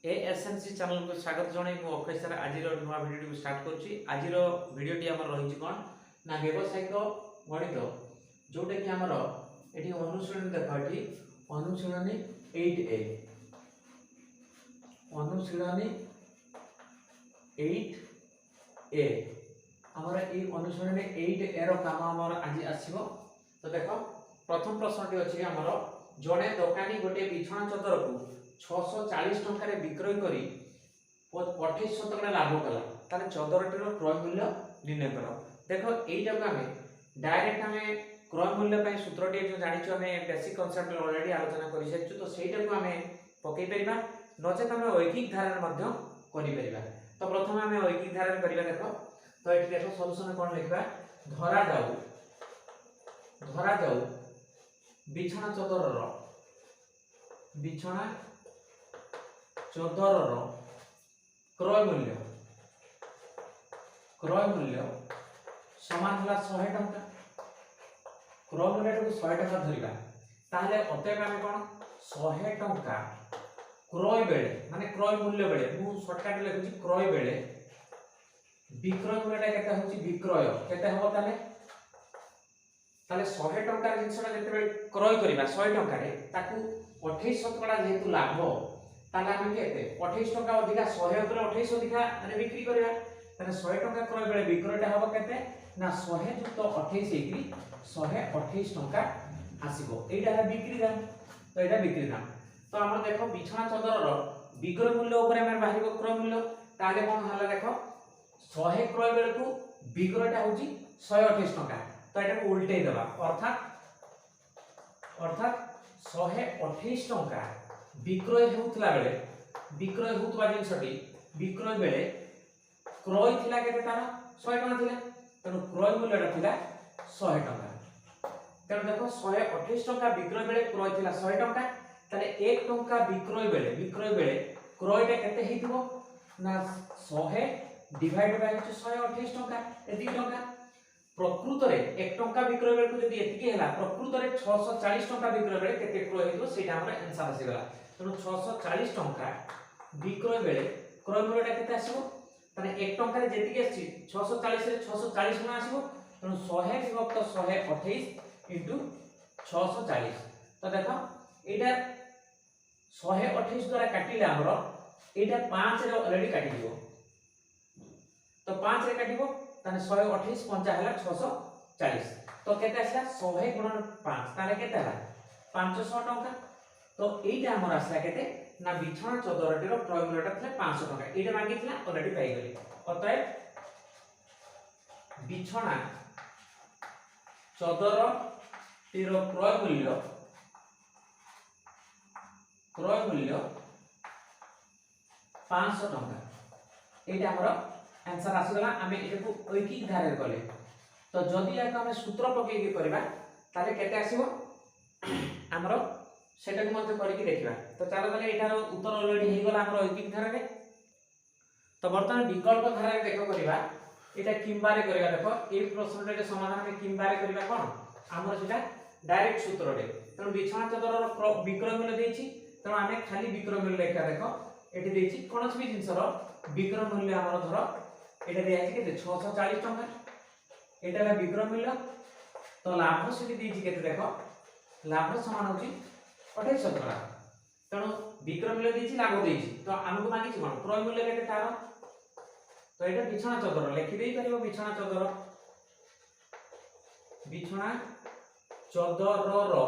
एएसएनसी channel को स्वागत जणाई मु अक्षय सर आज नुआ भिडियो को स्टार्ट करुच्ची आज भिडियोटी आम रही कौन ना व्यावसायिक गणित जोटा कि आमर ये अनुशीलनी देख ये अनुशीलनी 8A अनुशीलनी 8A आमर ये अनुशीलनी 8A रो काम आमर आज आसीबो। तो देख प्रथम प्रश्नटी अछि आमर जड़े दोकानी गोटे बिछना चदर को 640 टंका विक्रय करी 28% लाभ कला ताले चदरटीर क्रय मूल्य निर्णय कर। देख यहीटा को आम डायरेक्ट आम क्रय मूल्य सूत्रटी जो जानी आम बेसिक कनसेप्ट ऑलरेडी आलोचना कर सारी तो सहीटा को आम पकई पारिबा नचेत आम ऐकिक धारा कर। तो प्रथम आम ऐकिक धारा करवा देख तो ये देख सल्यूशन कौन लिखा धरा जाऊ बिछना चदर क्रय मूल्य समान है 100 टंका क्रय मूल्य 100 टंका धरिबा ताहले अतएव आमे कोन 100 टंका क्रय बेले माने क्रय मूल्य बेले मु शॉर्टकट लिखुची क्रय बेले विक्रय मूल्यटा केते होची विक्रय केते हो ताले 100 टंका जिनसटा जते बेले क्रय करिबा 100 टंका रे ताकू 28% जेतु लाभ ताले आमे केते 28 टंका अधिका 100 ऊपर 28 अधिका माने बिक्री करिबा ताले 100 टंका क्रय बेले विक्रयटा होबो केते ना 100 युक्त 28 एकरी 128 टंका आसीबो एटा है बिक्री दाम। तो एटा बिक्री दाम तो हम देखो बिछना चदर रो विक्रय मूल्य ऊपर हम बाहिर क्रय मूल्य ताले कोन हला देखो 100 क्रय बेले को विक्रयटा होची 128 टंका तो एटा को उल्टे देबा अर्थात 128 टंका विक्रय होतला बेले विक्रय होतबा जिनसटी विक्रय बेले क्रय थिला केते तार 100 टंका थिला तेनु क्रय मूल्यटा थिला 100 टंका। तेनु देखो 128 टंका विक्रय बेले क्रय थिला 100 टंका ताले 1 टंका विक्रय बेले क्रयटा केते हेतिबो ना 100 डिवाइड बाय 128 टंका एति टंका प्रकृत रे 1 टंका विक्रय बेले को जदी एतिके हला प्रकृत रे 640 टंका विक्रय बेले केते क्रय हेतिबो सेटा हमर आंसर आसी गला। तेनु 640 टंका विक्रय बेले क्रय मूल्यटा केते आसीबो ताने 1 टंका रे जेतिके आसी 640 रे 640 गुणा आसीबो तेनु 100 विभक्त 128 इनटू 640 तो देखो एटा 128 द्वारा काटिले हमरो एटा 5 रे ऑलरेडी काटि दिबो तो 5 रे काटिबो ताने 128 पंचा हला 640 तो केते आसला 100 गुणन 5 ताने केते हला 500 टंका। तो एटा हमर आसला केते ना बिछना चदरटीर क्रय मूल्यटा थले 500 टंका एटा मागितला ऑलरेडी पाई गली अतएव बिछना चदरटीर क्रय मूल्य 500 टंका एटा हमर आंसर आसीगला। आमे एटाको ऐकिक धारा कले तो जदि याक आमे सूत्र पके के करबा ताले केते आसीबो हमरो सेटा को मते करि के देखिबा। तो चलो ताले एटार उत्तर ऑलरेडी हे गला हमरो ऐकिक धारा रे। तो वर्तमान विकल्प धारा रे देखो करबा एटा किंबारे करबा देखो ए प्रश्न रे समाधान में किंबारे करबा कोन हमरो सेटा डायरेक्ट सूत्र रे तनो बिछना चदर रो विक्रय मूल्य देछि तनो आमे खाली विक्रय मूल्य लेखा देखो एटी देछि कोनस भी जिंस रो विक्रय मूल्य हमरो धरो एटा दिया छै केते 640 टंका एटा ला विक्रय मूल्य तो लाभ सेठी देछि केते देखो लाभ समान होछि 28 टंका तनो विक्रय मूल्य देछि लाभ देछि तो हमको मागिछि कोन क्रय मूल्य केते तार तो एटा बिछना चदर लिखि देई परिबो बिछना चदर रो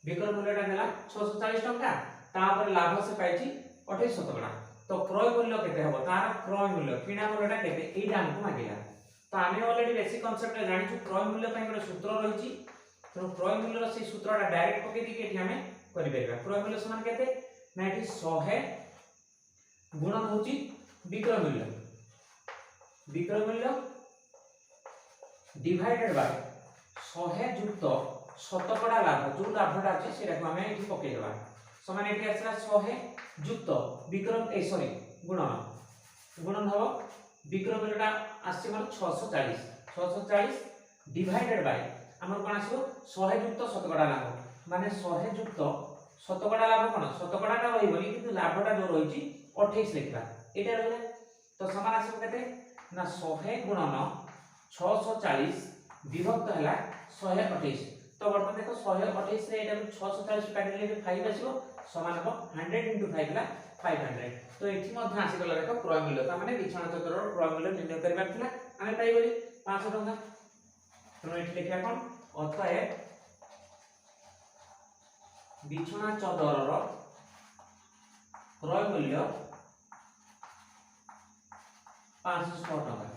विक्रय मूल्यटा देला 640 टंका तापर लाभ से पाइछि 28 टंका तो क्रय मूल्य केते हबो तार क्रय मूल्य किना मूल्यटा केते एटा हमको मागिला। तो आमे ऑलरेडी बेसिक कांसेप्ट रे जानि छु क्रय मूल्य पय गोटे सूत्र रहिछि तो क्रय मूल्य रो से सूत्रटा डायरेक्ट पके दी के एठी हमें करि बेरबा क्रय मूल्य समान केते ना एठी 100 गुणन होछि विक्रय मूल्य डिवाइडेड बाय 100 जुक्त शतकड़ा लाभ जो लाभटा अछि सेटा को हमें एठी पके देबा समान एठी आसला 100 जुक्त विक्रय गुणन हो विक्रय मूल्यटा आसी मन 640 डिवाइडेड बाय हमर कोन आसीबो 100 जुक्त शतकड़ा लाभ माने 100 जुक्त शतकड़ा लाभ कोन शतकड़ाटा रहिबनी किंतु लाभटा जो रहिछि 28 लिखा एटा रहला तो समान आसी केते ना 100 गुणन 640 विभक्त हला 128 तो बर्तमान देखो 128 रे एटा 640 काटिले भी 5 आसीबो समान हो 100 * 5 ला 500 तो एठी मध्ये आसी गला देखो क्रय मूल्य ता माने बिछाना चक्र क्रय मूल्य निर्णय करबा थिला आमे पाइ बोली 500 टका तो एठी लिखा कोन अतएव बिछाना चदर रो क्रय मूल्य 500 टका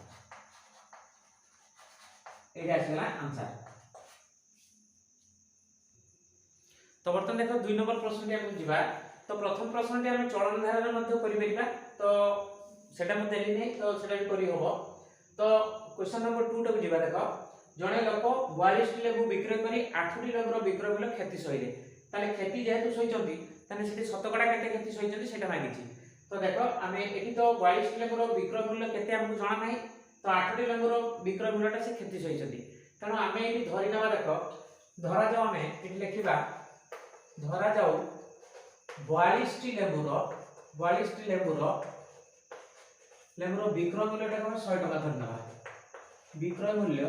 एटा आसीला आंसर तो बर्तमान देखो 2 नंबर प्रश्न हम जिबा तो प्रथम प्रश्न टी हम चलन धारा रे मध्ये करि परिबा तो सेटा म देली नै तो सेटा भी करि होबो तो क्वेश्चन नंबर 2 टक जिबा देखो जणे लोक 42 टी लेबु विक्रय करी 8 टी लेबुर विक्रय मूल्य क्षति सहिरे ताले क्षति जेहेतु सहिचंती ताने सेठी शतकड़ा केते क्षति सहिचंती सेटा मागिछि तो देखो आमे एठी तो 42 टी लेबुर विक्रय मूल्य केते हमकु जणा नाही तो 8 टी लेबुर विक्रय मूल्यटा से क्षति सहिचंती तनो आमे एठी धरि नबा देखो धरा जाओ आमे एठी लिखिबा धरा जाओ 42 टी लेबुर विक्रय मूल्यटा हम 100 टका धरि नबा विक्रय मूल्य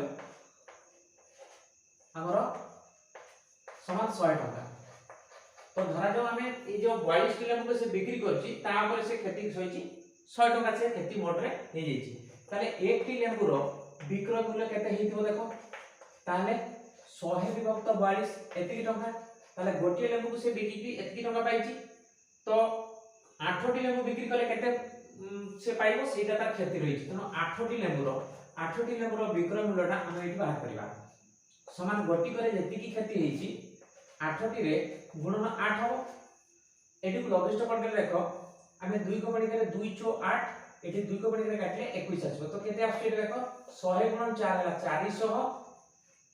हमरो समान 100 टका तो धरा जाओ हमें ए जो 42 टी लेबु से बिक्री करछि ता ऊपर से खेती होइछि 100 टका से खेती मोड रे हे जैछि ताले 1 टी लेबुर विक्रय मूल्य केते हेतिबो देखो ताले 100 विभक्त 42 एतिकी टका ताले गोटिए लेबु से बिक्री एतिकी टका पाइछि तो 8 टी लेबु बिक्री कले केते से पाइबो सेटा तार क्षति रहिछि तनो 8 टी लेबुर विक्रय मूल्यटा हम एठी बाहर करबा समान गोटी करे जेतिकी क्षति हेछि 8 टी रे गुणन 8 हो एठी को लघुष्ठ करके देखो आमे 2 को बडी करे 2 * 8 एठी 2 को बडी करे काटले 21 आछो तो केते आछे देखो 100 * 4 हला 400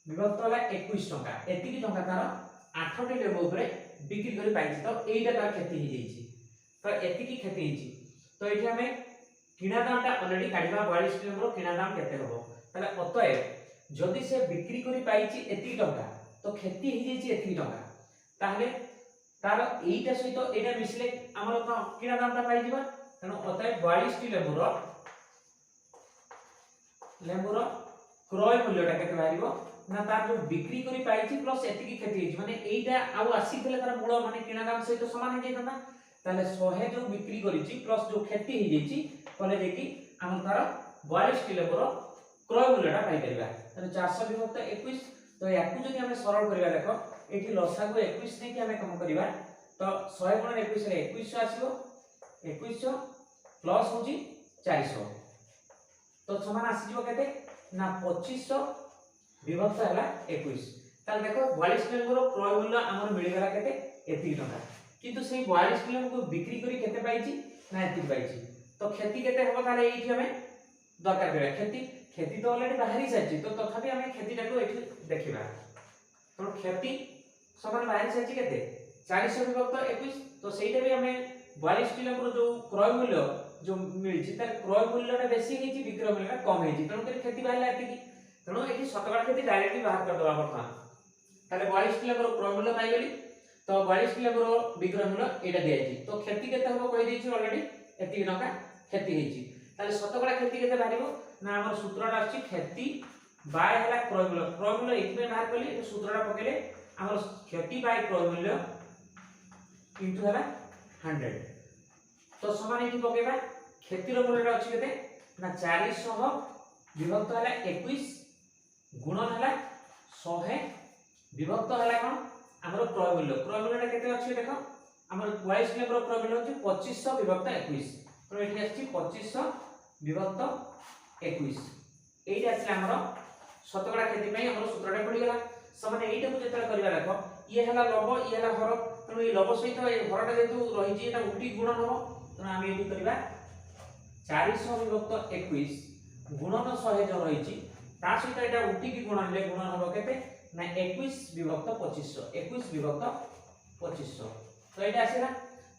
विभक्त हला 21 टका एतिकी टका तार 8 टी लेबु ऊपर बिक्री करी पाइछि तो एइटा तार क्षति हि जैछि तो एतिकी क्षति हिछि तो एठी हमें किना दामटा ऑलरेडी काढिबा 42 टी लेबुर किना दाम केते होबो ताले अतएव जदि से बिक्री करी पाइछि एतिकी टका तो क्षति हि जैछि एतिकी टका ताहले तार एइटा सहित एटा मिसले हमर तो किना दामटा पाइ जिबा तनो अतएव 42 टी लेबुर क्रय मूल्यटा केते बाहिरिबो ना तार जो बिक्री करी पाइछि प्लस एतिकी क्षति हिछि माने एइटा आउ आसीथिले तार मूल माने किना दाम सहित समान हे जैतना ताले 100 जो बिक्री करिछि प्लस जो क्षति हि जैछि कले जेकी हम तार 42 टी लेबुर क्रय मूल्यटा पाइ परिबा तने 400 विभक्त 21 तो याकु जदि हम सरल करिबा देखो एठी लसागु 21 नै कि हम कम करिबा तो 100 * 21 रे 2100 आसीबो 2100 प्लस होजी 400 तो समान आसी जिवो केते ना 2500 विभक्त हला 21 ताल देखो 42 टी लेबुर क्रय मूल्य हमर मिलि गला केते एतिकी टका किंतु सेही 42 टी लेबु को बिक्री करी केते पाइछि ना एतिकी पाइछि तो क्षति केते होबो ताले एठी हमें दरकार करिया क्षति तो ऑलरेडी बाहरी साइछि तो तथापि हमें क्षतिटा को एठी देखिबा तो क्षति समान बाहरी साइछि केते 400 विभक्त 21 तो सेइटा भी हमें 42 टी लेबुर जो क्रय मूल्य जो मिलछि तार क्रय मूल्यटा बेसी हेछि विक्रय मूल्यटा कम हेछि तनो कर क्षति बाहरला एतिकी तनो एठी शतकड़ा क्षति डायरेक्टली बाहर कर दबा बर्तमान ताले 42 टी लेबुर क्रय मूल्य पाइ गेली तो 42 टी लेबुर विक्रय मूल्य एटा दियाछि तो क्षति केते होबो कहि दैछि ऑलरेडी एतिकी टका क्षति हेछि ताले शतकड़ा क्षति केते बाहरिबो ना हमर सूत्रटा अछि क्षति बाय हला क्रय मूल्य एथिबे बाहर कली ए सूत्रटा पकेले हमर क्षति बाय क्रय मूल्य इनटू हला 100 तो समान एठी पकेबा क्षतिर मूल्यटा अछि केते ना 400 विभक्त हला 21 गुणन हला 100 विभक्त हला कोन हमर क्रय मूल्यटा केते अछि देखो हमर 42 लेबर क्रय मूल्य अछि 2500 विभक्त 21 तो एठी अछि 2500 विभक्त 21 एइटा अछि हमर शतकड़ा खेती पई हमर सूत्रटा पड़ी गेला समान एइटा को जेतरा करबा देखो ये हला लव ये हला हर तो ए लव सहित ए हरटा जेतु रहि छि एटा उटी गुणन हो तो हम एइटी करबा 400 विभक्त 21 गुणन 100 जो रहि छि ता सहित एटा उटी की गुणन ले गुणन हो केते ना 21 विभक्त 2500 21 विभक्त 2500 तो एटा आसीला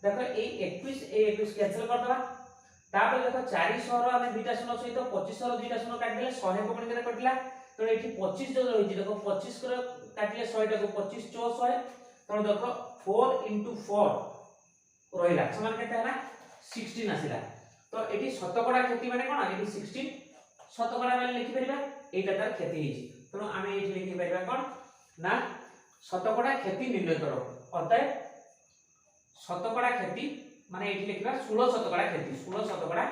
देखो ए 21 कैंसिल कर दबा तापर देखो 400 रो हम दुईटा शून्य सहित 2500 रो दुईटा शून्य काट देले 100 को पणिकरे कटला तो एठी 25 जो रहि छि देखो 25 को काटले 100 टा को 25 400 तो देखो 4 * 4 रहिला समान केते हला 16 आसिला तो एटी शतकड़ा क्षति माने कोन एटी 16 शतकड़ा माने लिखि परिबा एटा तार क्षति हिची तो आमे एटी लिखि परिबा कोन ना शतकड़ा क्षति निर्णय करो अतः शतकड़ा क्षति माने एटी लिखिबा 16 शतकड़ा क्षति 16 शतकड़ा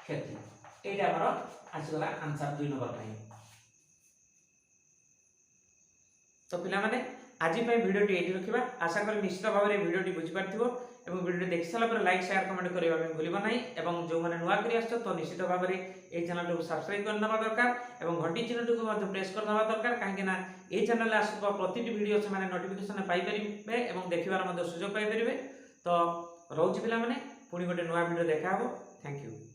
क्षति एटा हमर आसीगला आंसर 2 नंबर पई। तो पिला माने आज वीडियो टी एटी रखिबा आशा करी निश्चित भाव में वीडियो टी बुझी पारथिबो एवं वीडियो देख सारा पर लाइक शेयर कमेंट करबा में भूलिबा नाही एवं जो माने नुवा करी आछो तो निश्चित भाव में ए चैनल को सब्सक्राइब करनबा दरकार एवं घंटी चिन्ह को मध्य प्रेस करनबा दरकार काहे ना ए चैनल रे आसुबा प्रतिटी वीडियो से माने नोटिफिकेशन पाई परिबे एवं देखिबार मध्य सुযোগ पाई परिबे। तो रहउछि पिला माने पुनी गोटे नुवा वीडियो देखा हो। Thank you.